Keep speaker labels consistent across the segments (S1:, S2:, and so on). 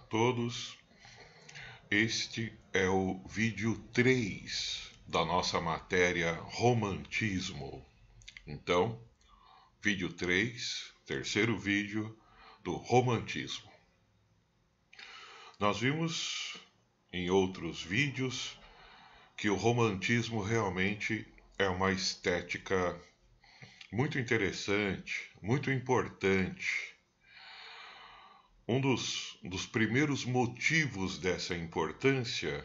S1: todos. Este é o vídeo 3 da nossa matéria Romantismo. Então, vídeo 3, terceiro vídeo do Romantismo. Nós vimos em outros vídeos que o romantismo realmente é uma estética muito interessante, muito importante. Um dos primeiros motivos dessa importância,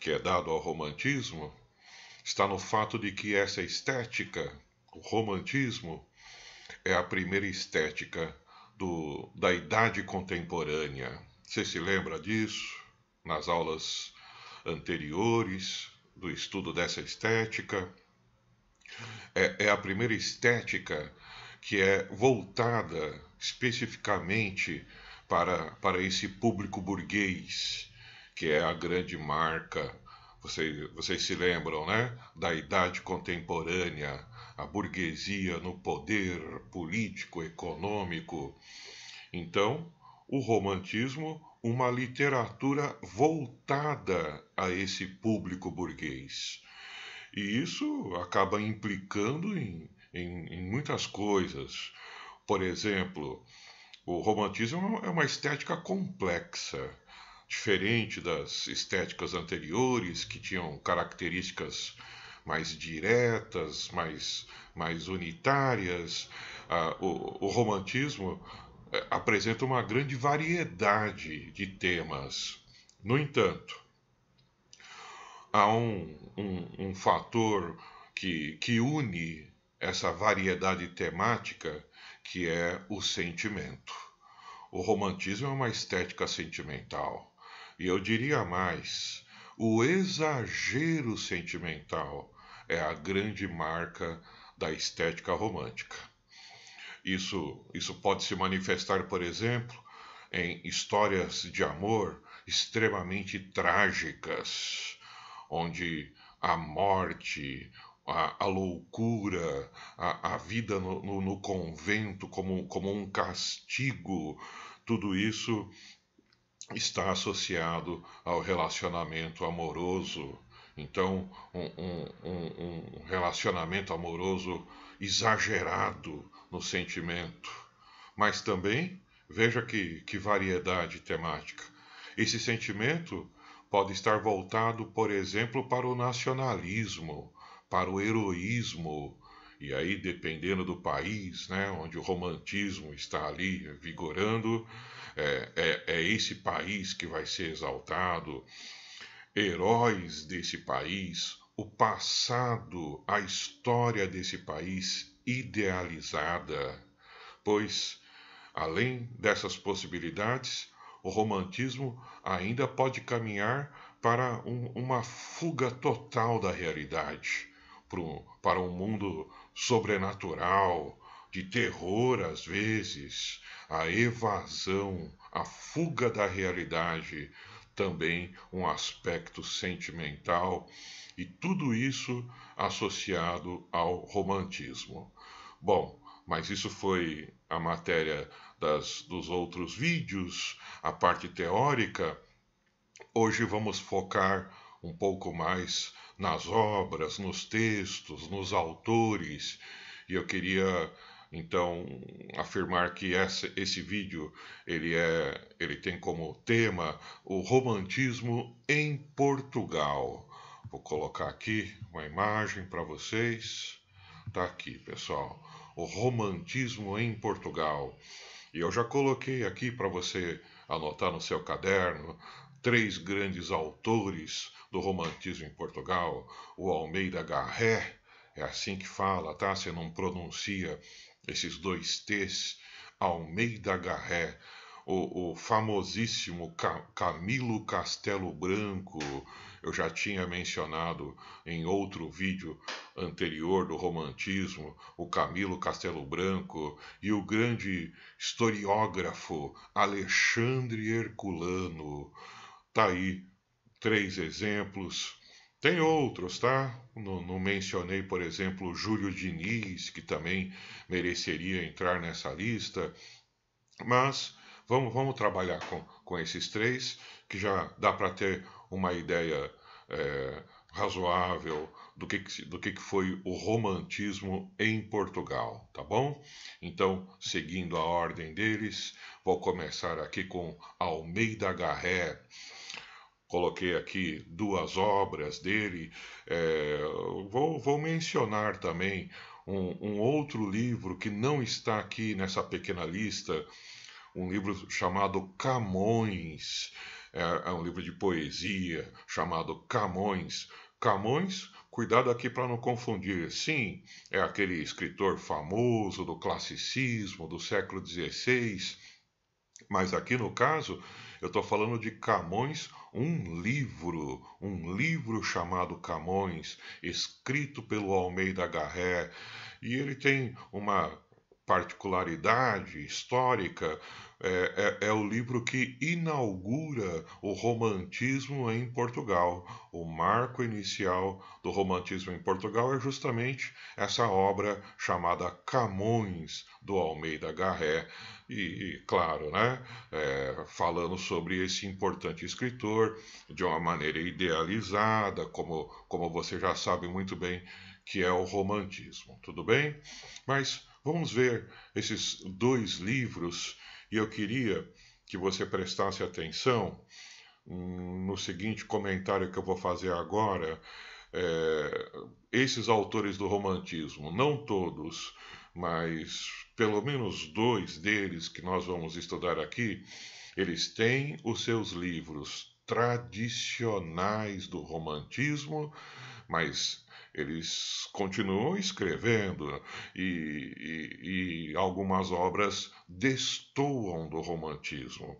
S1: que é dado ao romantismo, está no fato de que essa estética, o romantismo, é a primeira estética da idade contemporânea. Você se lembra disso? Nas aulas anteriores do estudo dessa estética. É a primeira estética que é voltada especificamente para esse público burguês, que é a grande marca. Vocês se lembram, né? Da idade contemporânea, a burguesia no poder político, econômico. Então, o romantismo, uma literatura voltada a esse público burguês. E isso acaba implicando em muitas coisas. Por exemplo, o romantismo é uma estética complexa, diferente das estéticas anteriores, que tinham características mais diretas, mais unitárias. O romantismo apresenta uma grande variedade de temas. No entanto, há um fator que une essa variedade temática, que é o sentimento. O romantismo é uma estética sentimental. E eu diria mais, o exagero sentimental é a grande marca da estética romântica. Isso pode se manifestar, por exemplo, em histórias de amor extremamente trágicas, onde a morte, a loucura, a vida no convento como um castigo, tudo isso está associado ao relacionamento amoroso. Então, um relacionamento amoroso exagerado no sentimento. Mas também, veja que variedade temática. Esse sentimento pode estar voltado, por exemplo, para o nacionalismo, para o heroísmo, e aí, dependendo do país, né, onde o romantismo está ali vigorando, é esse país que vai ser exaltado, heróis desse país, o passado, a história desse país idealizada, pois, além dessas possibilidades, o romantismo ainda pode caminhar para uma fuga total da realidade, para um mundo sobrenatural, de terror às vezes, a evasão, a fuga da realidade, também um aspecto sentimental, e tudo isso associado ao romantismo. Bom, mas isso foi a matéria dos outros vídeos, a parte teórica. Hoje vamos focar um pouco mais nas obras, nos textos, nos autores, e eu queria então afirmar que esse vídeo ele tem como tema o romantismo em Portugal. Vou colocar aqui uma imagem para vocês. Tá aqui, pessoal. O romantismo em Portugal. E eu já coloquei aqui para você anotar no seu caderno 3 grandes autores do romantismo em Portugal. O Almeida Garré, é assim que fala, tá? Você não pronuncia esses 2 T's. Almeida Garré. O famosíssimo Camilo Castelo Branco, eu já tinha mencionado em outro vídeo anterior do romantismo, o Camilo Castelo Branco, e o grande historiógrafo Alexandre Herculano. Tá aí 3 exemplos. Tem outros, tá? Não mencionei, por exemplo, Júlio Diniz, que também mereceria entrar nessa lista, mas Vamos trabalhar com esses três, que já dá para ter uma ideia razoável do que foi o romantismo em Portugal, tá bom? Então, seguindo a ordem deles, vou começar aqui com Almeida Garré. Coloquei aqui duas obras dele. É, vou mencionar também um outro livro que não está aqui nessa pequena lista, um livro chamado Camões. É um livro de poesia chamado Camões. Camões, cuidado aqui para não confundir. Sim, é aquele escritor famoso do classicismo do século XVI, mas aqui no caso, eu estou falando de Camões, um livro chamado Camões, escrito pelo Almeida Garré, e ele tem uma particularidade histórica. É o livro que inaugura o romantismo em Portugal. O marco inicial do romantismo em Portugal é justamente essa obra chamada Camões, do Almeida Garré. Claro, né, falando sobre esse importante escritor de uma maneira idealizada, como você já sabe muito bem que é o romantismo, tudo bem? Mas vamos ver esses dois livros e eu queria que você prestasse atenção no seguinte comentário que eu vou fazer agora. Esses autores do romantismo, não todos, mas pelo menos dois deles que nós vamos estudar aqui, eles têm os seus livros tradicionais do romantismo, mas eles continuam escrevendo e algumas obras destoam do romantismo.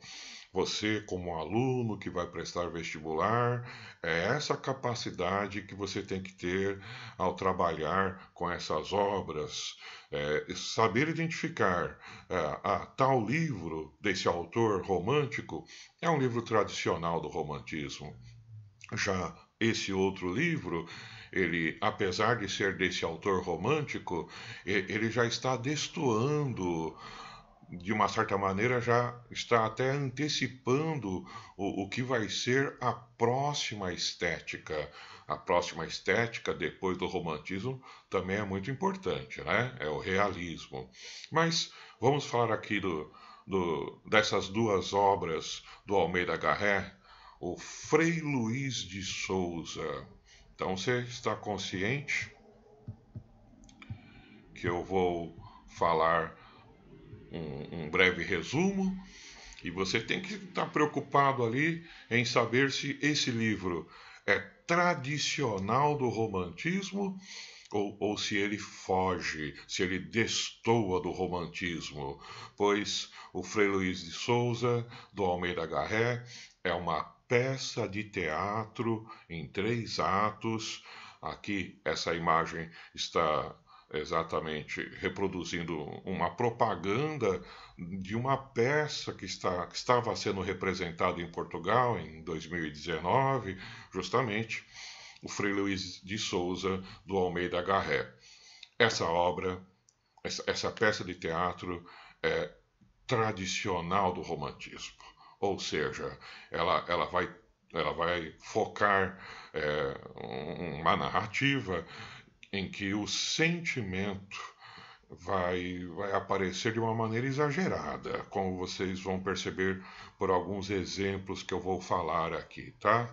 S1: Você, como aluno que vai prestar vestibular, é essa capacidade que você tem que ter ao trabalhar com essas obras, saber identificar tal livro desse autor romântico é um livro tradicional do romantismo. Já esse outro livro, ele, apesar de ser desse autor romântico, ele já está destoando, de uma certa maneira, já está até antecipando o que vai ser a próxima estética. A próxima estética, depois do romantismo, também é muito importante, né? É o realismo. Mas vamos falar aqui dessas duas obras do Almeida Garré, o Frei Luís de Souza. Então você está consciente que eu vou falar um breve resumo e você tem que estar preocupado ali em saber se esse livro é tradicional do romantismo ou se ele foge, se ele destoa do romantismo, pois o Frei Luís de Souza, do Almeida Garré, é uma peça de teatro em 3 atos. Aqui essa imagem está exatamente reproduzindo uma propaganda de uma peça que estava sendo representada em Portugal em 2019, justamente o Frei Luís de Souza, do Almeida Garré. Essa obra, essa peça de teatro é tradicional do romantismo, ou seja, ela vai focar uma narrativa em que o sentimento vai aparecer de uma maneira exagerada, como vocês vão perceber por alguns exemplos que eu vou falar aqui, tá?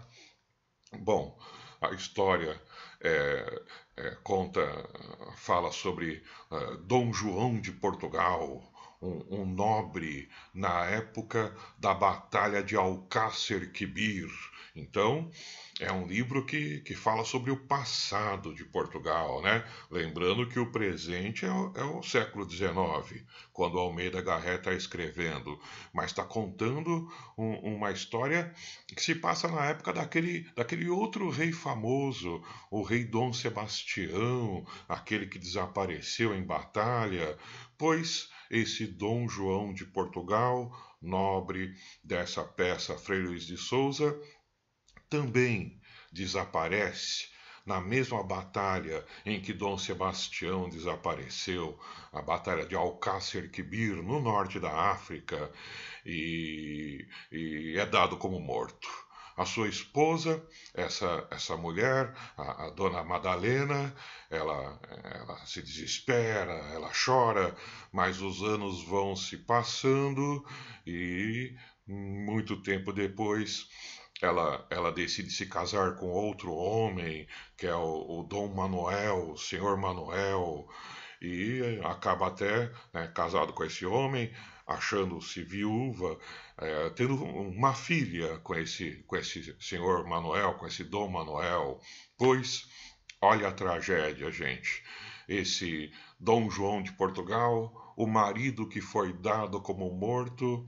S1: Bom, a história fala sobre Dom João de Portugal, um nobre na época da Batalha de Alcácer Quibir. Então, é um livro que fala sobre o passado de Portugal, né? Lembrando que o presente é o século XIX, quando Almeida Garré está escrevendo, mas está contando uma história que se passa na época daquele outro rei famoso, o rei Dom Sebastião, aquele que desapareceu em batalha, pois esse Dom João de Portugal, nobre dessa peça Frei Luís de Souza, também desaparece na mesma batalha em que Dom Sebastião desapareceu, a Batalha de Alcácer Quibir, no norte da África, e é dado como morto. A sua esposa, essa mulher, a dona Madalena, ela se desespera, ela chora, mas os anos vão se passando e muito tempo depois ela decide se casar com outro homem, que é o Dom Manuel, o Senhor Manuel, e acaba até, né, casado com esse homem, achando-se viúva, tendo uma filha com esse senhor Manuel, com esse Dom Manuel, pois, olha a tragédia, gente, esse Dom João de Portugal, o marido que foi dado como morto,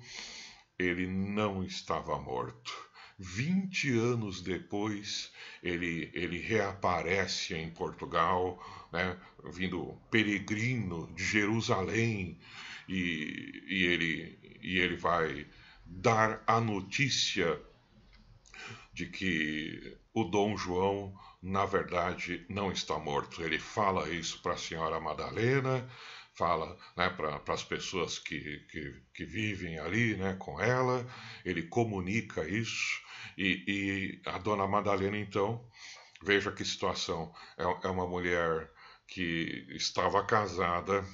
S1: ele não estava morto. 20 anos depois, ele reaparece em Portugal, né, vindo peregrino de Jerusalém, e ele vai dar a notícia de que o Dom João, na verdade, não está morto. Ele fala isso para a senhora Madalena, fala, né, para as pessoas que vivem ali, né, com ela, ele comunica isso, e a dona Madalena, então, veja que situação, é uma mulher que estava casada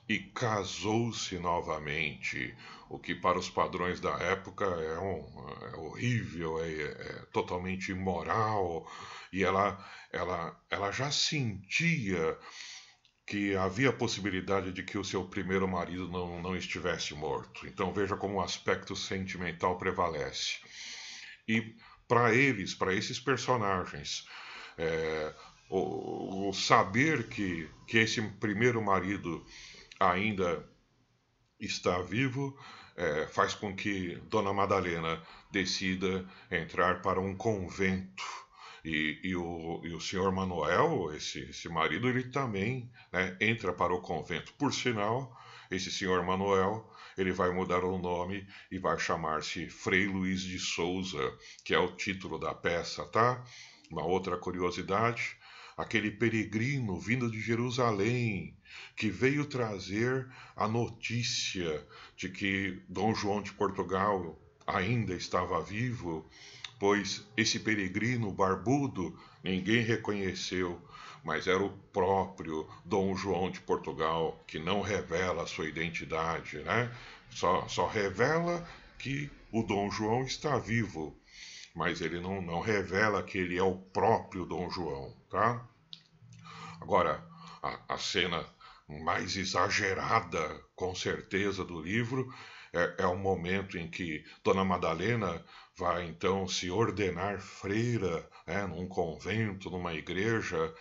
S1: e casou-se novamente, o que para os padrões da época é horrível, é totalmente imoral, e ela já sentia que havia a possibilidade de que o seu primeiro marido não estivesse morto. Então veja como o aspecto sentimental prevalece. E para esses personagens, é, o saber que esse primeiro marido ainda está vivo, faz com que Dona Madalena decida entrar para um convento. E o senhor Manuel, esse marido, ele também, né, entra para o convento. Por sinal, esse senhor Manuel, ele vai mudar o nome e vai chamar-se Frei Luís de Souza, que é o título da peça, tá? Uma outra curiosidade, aquele peregrino vindo de Jerusalém, que veio trazer a notícia de que Dom João de Portugal ainda estava vivo, pois esse peregrino barbudo ninguém reconheceu, mas era o próprio Dom João de Portugal, que não revela a sua identidade, né? Só revela que o Dom João está vivo, mas ele não revela que ele é o próprio Dom João, tá? Agora, a cena mais exagerada, com certeza, do livro é o momento em que Dona Madalena vai então se ordenar freira, né, num convento, numa igreja.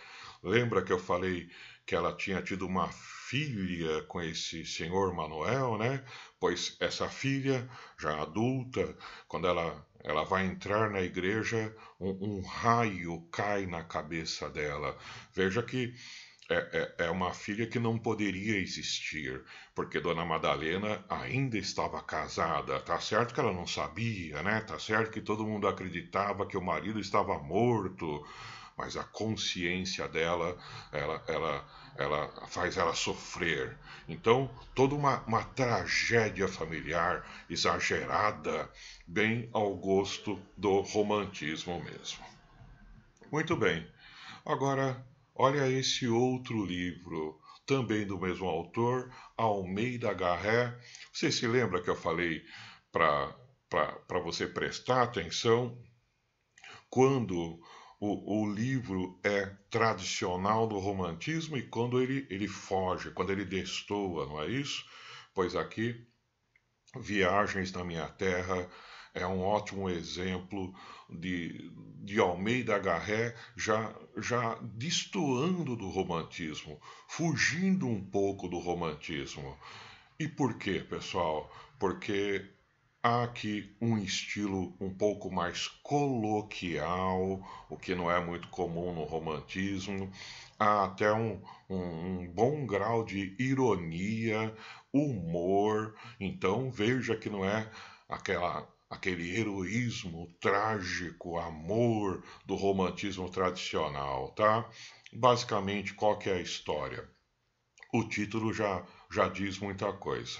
S1: Lembra que eu falei que ela tinha tido uma filha com esse senhor Manuel, né? Pois essa filha, já adulta, quando ela vai entrar na igreja, um raio cai na cabeça dela. Veja que é uma filha que não poderia existir, porque Dona Madalena ainda estava casada. Tá certo que ela não sabia, né? Tá certo que todo mundo acreditava que o marido estava morto, mas a consciência dela, ela faz ela sofrer. Então, toda uma tragédia familiar exagerada, bem ao gosto do romantismo mesmo. Muito bem. Agora, olha esse outro livro, também do mesmo autor, Almeida Garré. Você se lembra que eu falei para você prestar atenção quando o livro é tradicional do romantismo e quando ele foge, quando ele destoa, não é isso? Pois aqui, Viagens na Minha Terra é um ótimo exemplo de Almeida Garré já destoando do romantismo, fugindo um pouco do romantismo. E por quê, pessoal? Porque há aqui um estilo um pouco mais coloquial, o que não é muito comum no romantismo. Há até um bom grau de ironia, humor. Então veja que não é aquele heroísmo trágico, amor do romantismo tradicional, tá? Basicamente, qual que é a história? O título já diz muita coisa.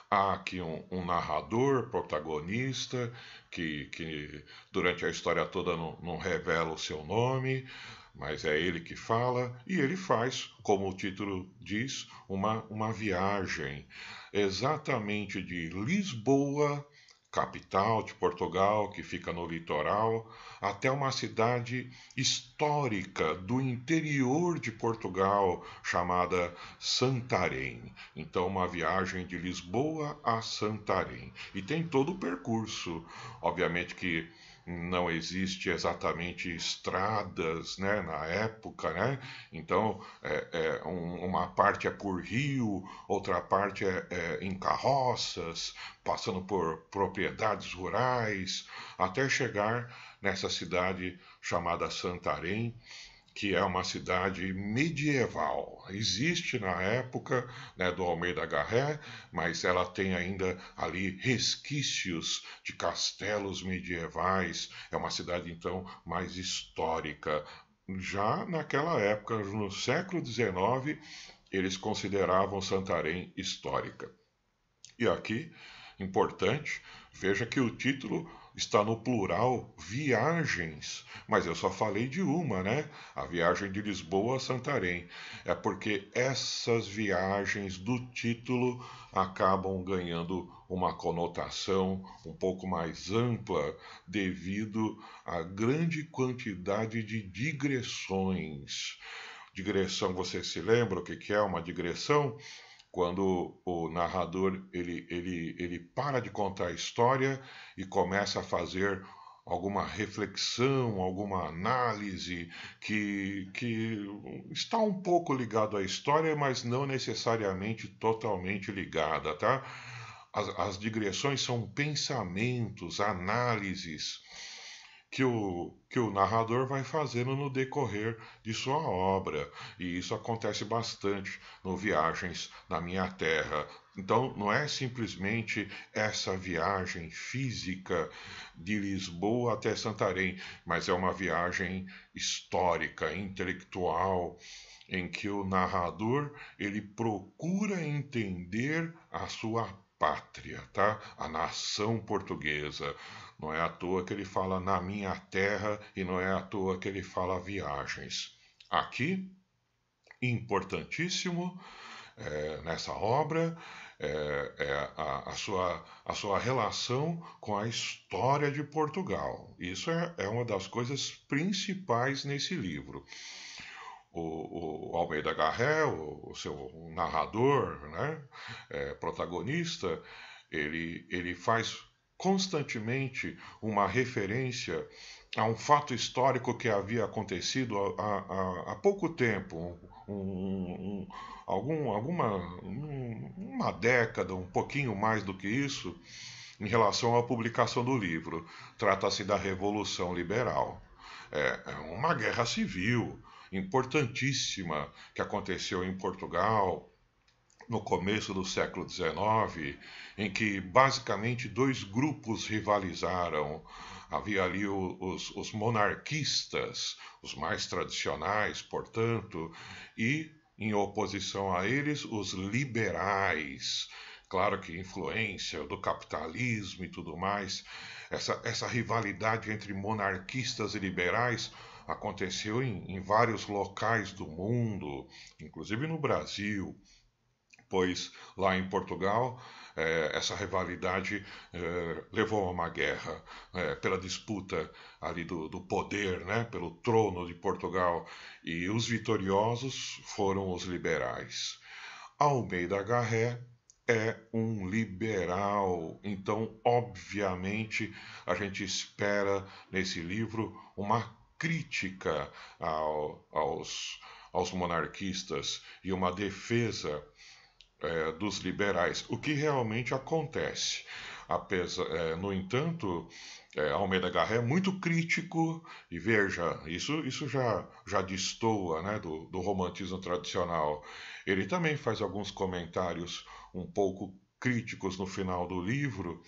S1: Há aqui um narrador, protagonista, que durante a história toda não revela o seu nome, mas é ele que fala, e ele faz, como o título diz, uma viagem exatamente de Lisboa, capital de Portugal, que fica no litoral, até uma cidade histórica do interior de Portugal chamada Santarém. Então, uma viagem de Lisboa a Santarém. E tem todo o percurso. Obviamente que não existe exatamente estradas, né, na época, né? Então, uma parte é por rio, outra parte é em carroças, passando por propriedades rurais, até chegar nessa cidade chamada Santarém, que é uma cidade medieval. Existe na época, né, do Almeida Garré, mas ela tem ainda ali resquícios de castelos medievais. É uma cidade, então, mais histórica. Já naquela época, no século XIX, eles consideravam Santarém histórica. E aqui, importante, veja que o título está no plural viagens, mas eu só falei de uma, né? A viagem de Lisboa a Santarém. É porque essas viagens do título acabam ganhando uma conotação um pouco mais ampla devido à grande quantidade de digressões. Digressão, você se lembra o que é uma digressão? Quando o narrador ele para de contar a história e começa a fazer alguma reflexão, alguma análise que está um pouco ligado à história, mas não necessariamente totalmente ligada, tá? As digressões são pensamentos, análises que o narrador vai fazendo no decorrer de sua obra. E isso acontece bastante no Viagens na Minha Terra. Então, não é simplesmente essa viagem física de Lisboa até Santarém, mas é uma viagem histórica, intelectual, em que o narrador ele procura entender a sua pátria, tá? A nação portuguesa. Não é à toa que ele fala na minha terra e não é à toa que ele fala viagens. Aqui, importantíssimo, nessa obra, a sua relação com a história de Portugal. Isso é uma das coisas principais nesse livro. O Almeida Garré, o seu narrador, né, protagonista, ele faz constantemente uma referência a um fato histórico que havia acontecido há pouco tempo, uma década, um pouquinho mais do que isso, em relação à publicação do livro. Trata-se da Revolução Liberal. É uma guerra civil importantíssima que aconteceu em Portugal no começo do século XIX, em que basicamente dois grupos rivalizaram. Havia ali os monarquistas, os mais tradicionais, portanto, e em oposição a eles, os liberais. Claro que influência do capitalismo e tudo mais. Essa rivalidade entre monarquistas e liberais aconteceu em vários locais do mundo, inclusive no Brasil, pois lá em Portugal essa rivalidade levou a uma guerra pela disputa ali do poder, né, pelo trono de Portugal, e os vitoriosos foram os liberais. Almeida Garré é um liberal, então obviamente a gente espera nesse livro uma crítica aos monarquistas e uma defesa dos liberais, o que realmente acontece. No entanto, Almeida Garré é muito crítico, e veja, isso já destoa, né, do romantismo tradicional. Ele também faz alguns comentários um pouco críticos no final do livro,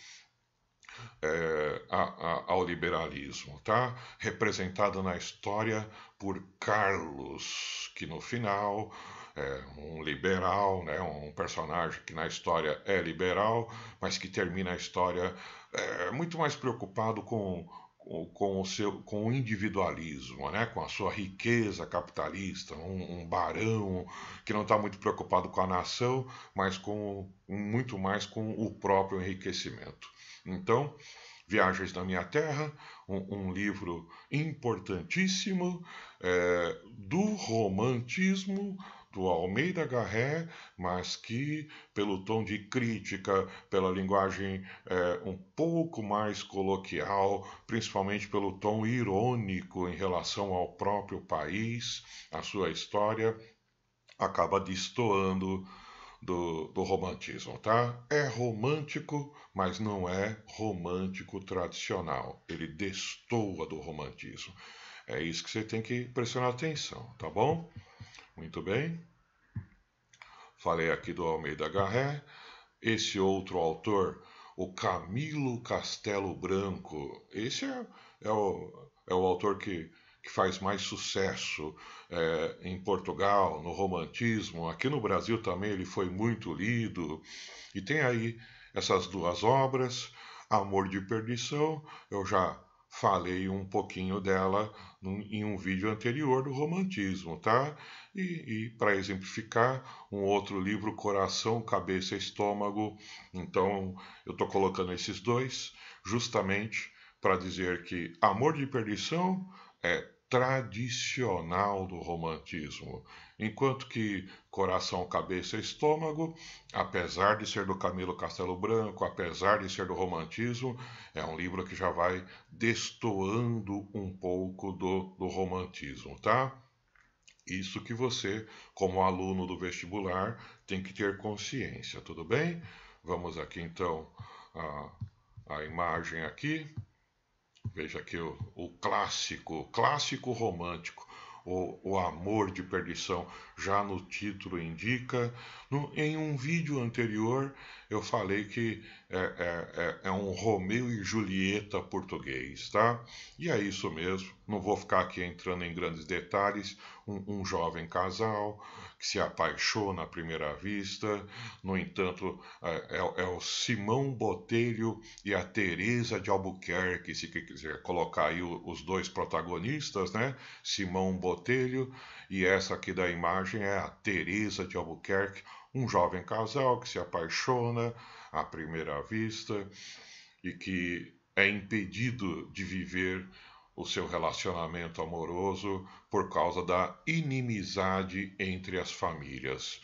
S1: ao liberalismo, tá? Representado na história por Carlos, que no final é um liberal, né? Um personagem que na história é liberal, mas que termina a história muito mais preocupado com o individualismo, né? Com a sua riqueza capitalista, um barão que não está muito preocupado com a nação, mas muito mais com o próprio enriquecimento. Então, Viagens na Minha Terra, um livro importantíssimo do romantismo do Almeida Garré, mas que, pelo tom de crítica, pela linguagem um pouco mais coloquial, principalmente pelo tom irônico em relação ao próprio país, a sua história, acaba destoando do romantismo, tá? É romântico, mas não é romântico tradicional. Ele destoa do romantismo. É isso que você tem que prestar atenção, tá bom? Muito bem. Falei aqui do Almeida Garré. Esse outro autor, o Camilo Castelo Branco, esse é o autor que faz mais sucesso em Portugal, no romantismo. Aqui no Brasil também ele foi muito lido. E tem aí essas duas obras, Amor de Perdição, eu já falei um pouquinho dela em um vídeo anterior do romantismo, tá? E para exemplificar, um outro livro, Coração, Cabeça e Estômago. Então, eu estou colocando esses dois justamente para dizer que Amor de Perdição é tradicional do romantismo, enquanto que Coração, Cabeça e Estômago, apesar de ser do Camilo Castelo Branco, apesar de ser do romantismo, é um livro que já vai destoando um pouco do romantismo, tá? Isso que você, como aluno do vestibular, tem que ter consciência, tudo bem? Vamos aqui então a imagem aqui. Veja aqui o clássico romântico, o amor de perdição, já no título indica. Em um vídeo anterior eu falei que é um Romeu e Julieta português, tá? E é isso mesmo, não vou ficar aqui entrando em grandes detalhes. Um jovem casal que se apaixona à primeira vista, no entanto, é o Simão Botelho e a Teresa de Albuquerque, se quiser colocar aí os dois protagonistas, né? Simão Botelho e essa aqui da imagem é a Teresa de Albuquerque, um jovem casal que se apaixona à primeira vista e que é impedido de viver o seu relacionamento amoroso por causa da inimizade entre as famílias.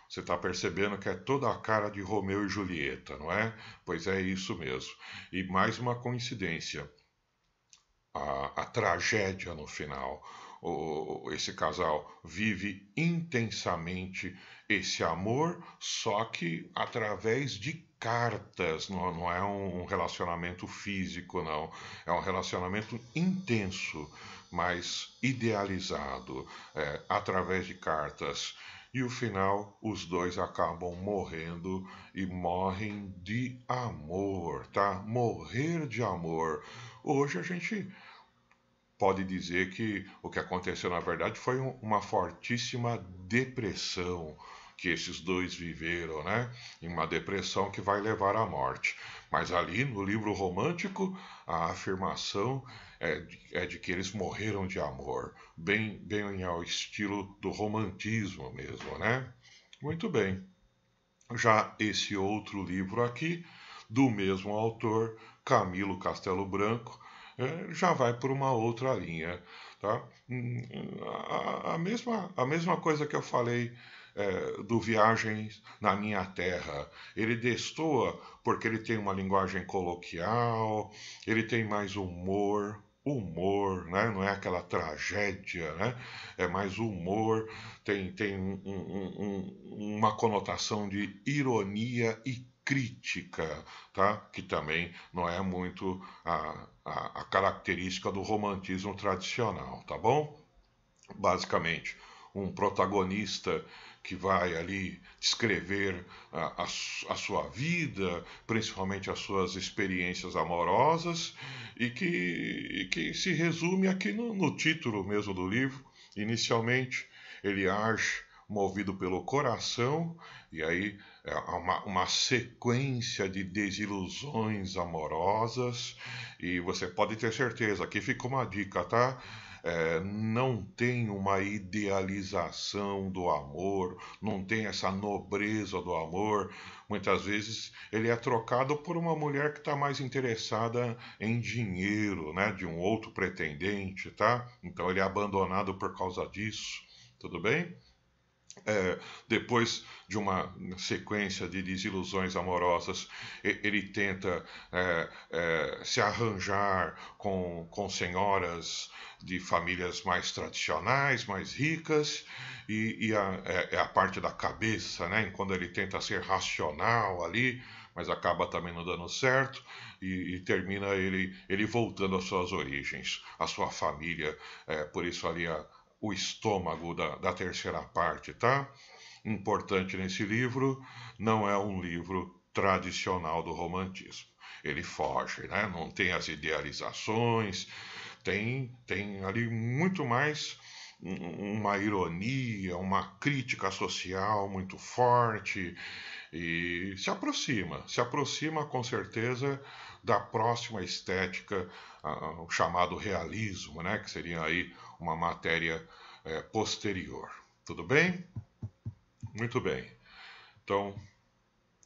S1: Você está percebendo que é toda a cara de Romeu e Julieta, não é? Pois é isso mesmo. E mais uma coincidência, a tragédia no final. Esse casal vive intensamente esse amor, só que através de cartas, não é um relacionamento físico, não. É um relacionamento intenso, mas idealizado, através de cartas. E o final, os dois acabam morrendo e morrem de amor, tá? Morrer de amor. Hoje a gente pode dizer que o que aconteceu na verdade foi uma fortíssima depressão que esses dois viveram, né? Uma depressão que vai levar à morte. Mas ali no livro romântico, a afirmação é de que eles morreram de amor, bem ao estilo do romantismo mesmo, né? Muito bem. Já esse outro livro aqui, do mesmo autor, Camilo Castelo Branco, já vai por uma outra linha, tá? A mesma coisa que eu falei do Viagens na Minha Terra. Ele destoa porque ele tem uma linguagem coloquial, ele tem mais humor, né? Não é aquela tragédia, né? É mais humor, tem uma conotação de ironia e crítica, tá? Que também não é muito a característica do romantismo tradicional, tá bom? Basicamente, um protagonista que vai ali descrever a sua vida, principalmente as suas experiências amorosas, e que se resume aqui no título mesmo do livro. Inicialmente, ele age movido pelo coração, e aí há uma sequência de desilusões amorosas, e você pode ter certeza, aqui fica uma dica, tá? Não tem uma idealização do amor, não tem essa nobreza do amor. Muitas vezes ele é trocado por uma mulher que está mais interessada em dinheiro, né, de um outro pretendente, tá? Então ele é abandonado por causa disso, tudo bem? Depois de uma sequência de desilusões amorosas, ele tenta se arranjar com senhoras de famílias mais tradicionais, mais ricas, e é a parte da cabeça, né? Quando ele tenta ser racional ali, mas acaba também não dando certo, e termina ele voltando às suas origens, à sua família. Por isso ali o estômago da terceira parte, tá? Importante nesse livro, não é um livro tradicional do romantismo. Ele foge, né? Não tem as idealizações, tem ali muito mais uma ironia, uma crítica social muito forte, e se aproxima com certeza da próxima estética, o chamado realismo, né? Que seria aí uma matéria posterior. Tudo bem? Muito bem. Então,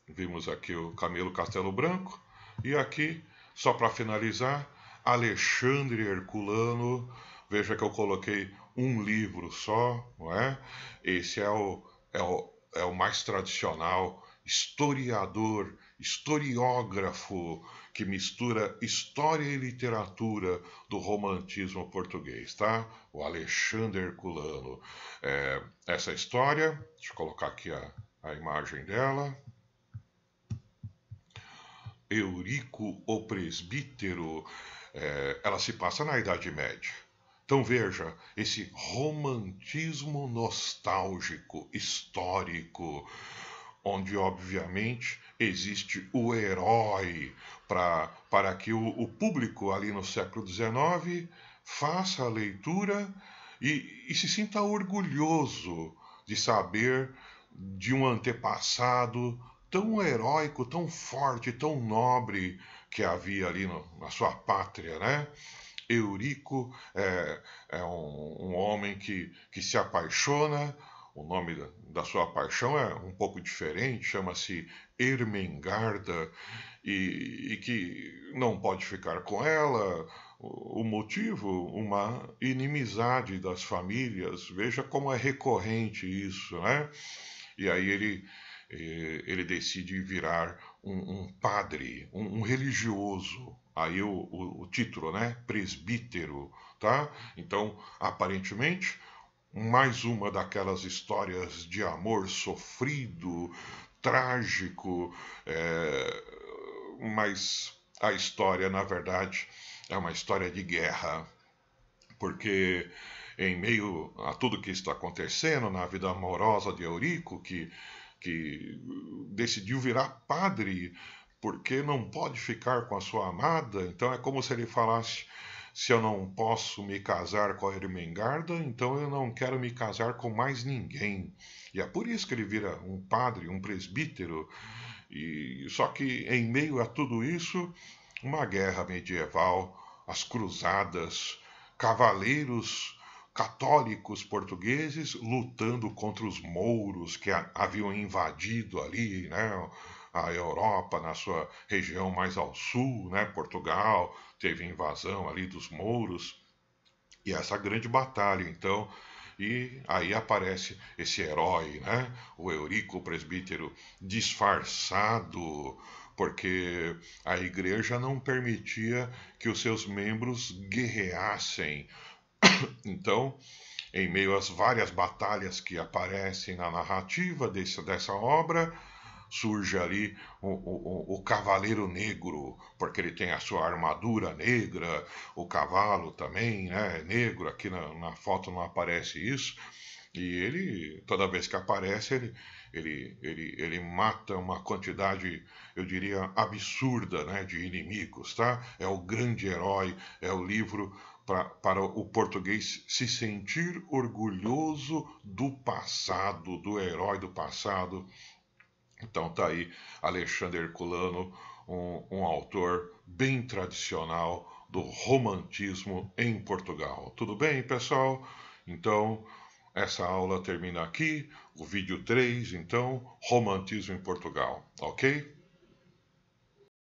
S1: vimos aqui o Camilo Castelo Branco, e aqui, só para finalizar, Alexandre Herculano. Veja que eu coloquei um livro só, não é? Esse é o mais tradicional, historiador, historiógrafo, que mistura história e literatura do romantismo português, tá? O Alexandre Herculano. Essa história, deixa eu colocar aqui a imagem dela. Eurico o Presbítero, ela se passa na Idade Média. Então veja, esse romantismo nostálgico, histórico, onde obviamente existe o herói para que o público ali no século XIX faça a leitura e se sinta orgulhoso de saber de um antepassado tão heróico, tão forte, tão nobre que havia ali na sua pátria, né? Eurico é um homem que se apaixona. O nome da sua paixão é um pouco diferente, chama-se Ermengarda, e que não pode ficar com ela. O motivo, uma inimizade das famílias. Veja como é recorrente isso, né? E aí ele decide virar um padre, um religioso. Aí o título, né? Presbítero, tá? Então, aparentemente, mais uma daquelas histórias de amor sofrido, trágico, mas a história, na verdade, é uma história de guerra, porque em meio a tudo que está acontecendo na vida amorosa de Eurico, que decidiu virar padre porque não pode ficar com a sua amada, então é como se ele falasse: se eu não posso me casar com a Ermengarda, então eu não quero me casar com mais ninguém. E é por isso que ele vira um padre, um presbítero. E só que em meio a tudo isso, uma guerra medieval, as cruzadas, cavaleiros católicos portugueses lutando contra os mouros que haviam invadido ali, né, a Europa na sua região mais ao sul, né, Portugal teve invasão ali dos mouros, e essa grande batalha, então, e aí aparece esse herói, né, o Eurico o Presbítero, disfarçado, porque a igreja não permitia que os seus membros guerreassem. Então, em meio às várias batalhas que aparecem na narrativa dessa obra, surge ali o Cavaleiro Negro, porque ele tem a sua armadura negra, o cavalo também, né, negro. Aqui na foto não aparece isso. E ele, toda vez que aparece, ele mata uma quantidade, eu diria, absurda, né, de inimigos, tá? É o grande herói, é o livro para o português se sentir orgulhoso do passado, do herói do passado. Então tá aí Alexandre Herculano, um autor bem tradicional do romantismo em Portugal. Tudo bem, pessoal? Então, essa aula termina aqui, o vídeo 3, então, romantismo em Portugal, ok?